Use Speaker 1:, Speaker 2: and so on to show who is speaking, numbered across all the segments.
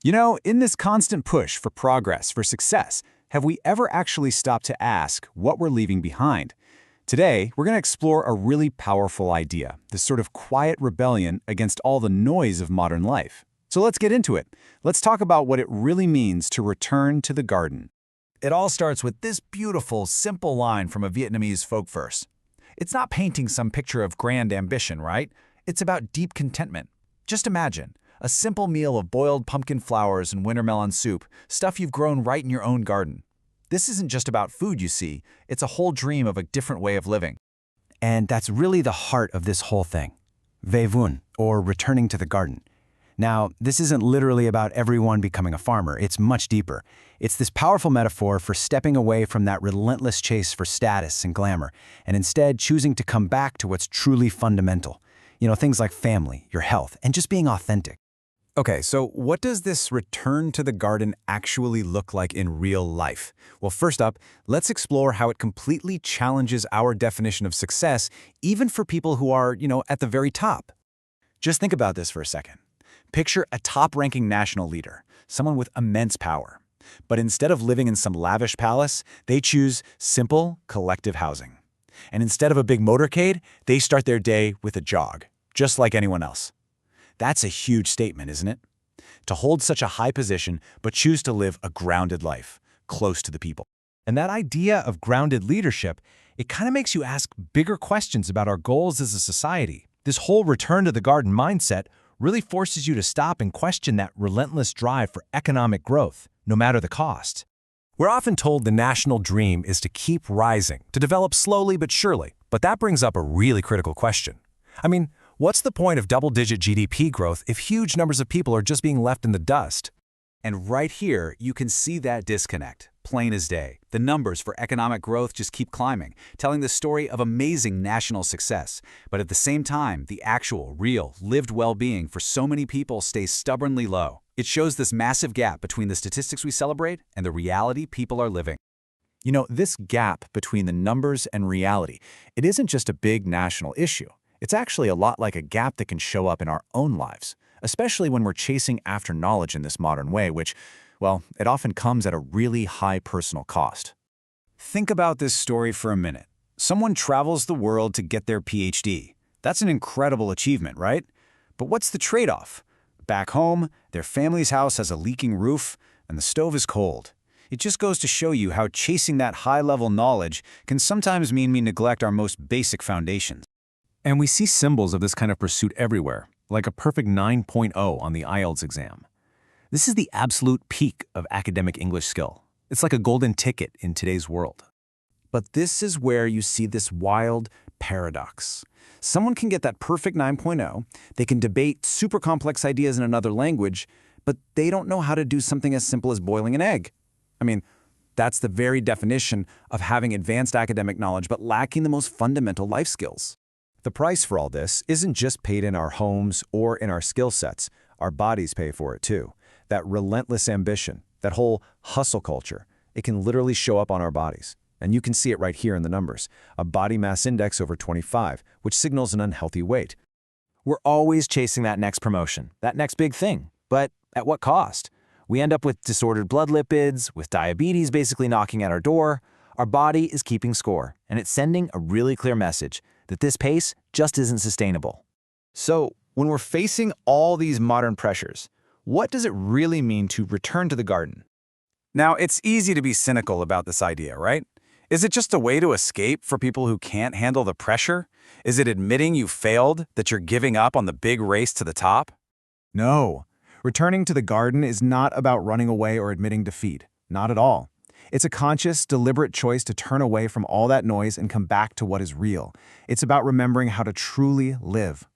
Speaker 1: You know, in this constant push for progress, for success, have we ever actually stopped to ask what we're leaving behind? Today, we're going to explore a really powerful idea, this sort of quiet rebellion against all the noise of modern life. So let's get into it. Let's talk about what it really means to return to the garden.
Speaker 2: It all starts with this beautiful, simple line from a Vietnamese folk verse. It's not painting some picture of grand ambition, right? It's about deep contentment. Just imagine, a simple meal of boiled pumpkin flowers and winter melon soup, stuff you've grown right in your own garden. This isn't just about food, you see. It's a whole dream of a different way of living.
Speaker 3: And that's really the heart of this whole thing. Vươn, or returning to the garden. Now, this isn't literally about everyone becoming a farmer. It's much deeper. It's this powerful metaphor for stepping away from that relentless chase for status and glamour, and instead choosing to come back to what's truly fundamental. You know, things like family, your health, and just being authentic.
Speaker 1: Okay, so what does this return to the garden actually look like in real life? Well, first up, let's explore how it completely challenges our definition of success, even for people who are, at the very top. Just think about this for a second. Picture a top-ranking national leader, someone with immense power. But instead of living in some lavish palace, they choose simple, collective housing. And instead of a big motorcade, they start their day with a jog, just like anyone else. That's a huge statement, isn't it? To hold such a high position, but choose to live a grounded life, close to the people.
Speaker 4: And that idea of grounded leadership, it kind of makes you ask bigger questions about our goals as a society. This whole return to the garden mindset really forces you to stop and question that relentless drive for economic growth, no matter the cost.
Speaker 5: We're often told the national dream is to keep rising, to develop slowly but surely. But that brings up a really critical question. I mean, what's the point of double-digit GDP growth if huge numbers of people are just being left in the dust?
Speaker 2: And right here, you can see that disconnect, plain as day. The numbers for economic growth just keep climbing, telling the story of amazing national success. But at the same time, the actual, real, lived well-being for so many people stays stubbornly low. It shows this massive gap between the statistics we celebrate and the reality people are living.
Speaker 1: You know, this gap between the numbers and reality, it isn't just a big national issue. It's actually a lot like a gap that can show up in our own lives, especially when we're chasing after knowledge in this modern way, which, well, it often comes at a really high personal cost. Think about this story for a minute. Someone travels the world to get their PhD. That's an incredible achievement, right? But what's the trade-off? Back home, their family's house has a leaking roof, and the stove is cold. It just goes to show you how chasing that high-level knowledge can sometimes mean we neglect our most basic foundations.
Speaker 5: And we see symbols of this kind of pursuit everywhere, like a perfect 9.0 on the Ielst exam. This is the absolute peak of academic English skill. It's like a golden ticket in today's world.
Speaker 1: But this is where you see this wild paradox. Someone can get that perfect 9.0, they can debate super complex ideas in another language, but they don't know how to do something as simple as boiling an egg. I mean, that's the very definition of having advanced academic knowledge but lacking the most fundamental life skills. The price for all this isn't just paid in our homes or in our skill sets. Our bodies pay for it too. That relentless ambition, that whole hustle culture, it can literally show up on our bodies. And you can see it right here in the numbers. A body mass index over 25, which signals an unhealthy weight.
Speaker 3: We're always chasing that next promotion, that next big thing. But at what cost? We end up with disordered blood lipids, with diabetes basically knocking at our door. Our body is keeping score, and it's sending a really clear message that this pace just isn't sustainable.
Speaker 1: So, when we're facing all these modern pressures, what does it really mean to return to the garden? Now, it's easy to be cynical about this idea, right? Is it just a way to escape for people who can't handle the pressure? Is it admitting you failed, that you're giving up on the big race to the top? No. Returning to the garden is not about running away or admitting defeat. Not at all. It's a conscious, deliberate choice to turn away from all that noise and come back to what is real. It's about remembering how to truly live.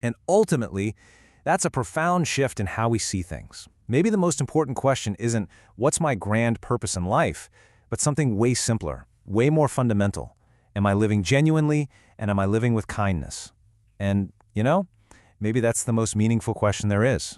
Speaker 5: And ultimately, that's a profound shift in how we see things. Maybe the most important question isn't, what's my grand purpose in life, but something way simpler, way more fundamental. Am I living genuinely, and am I living with kindness? And, maybe that's the most meaningful question there is.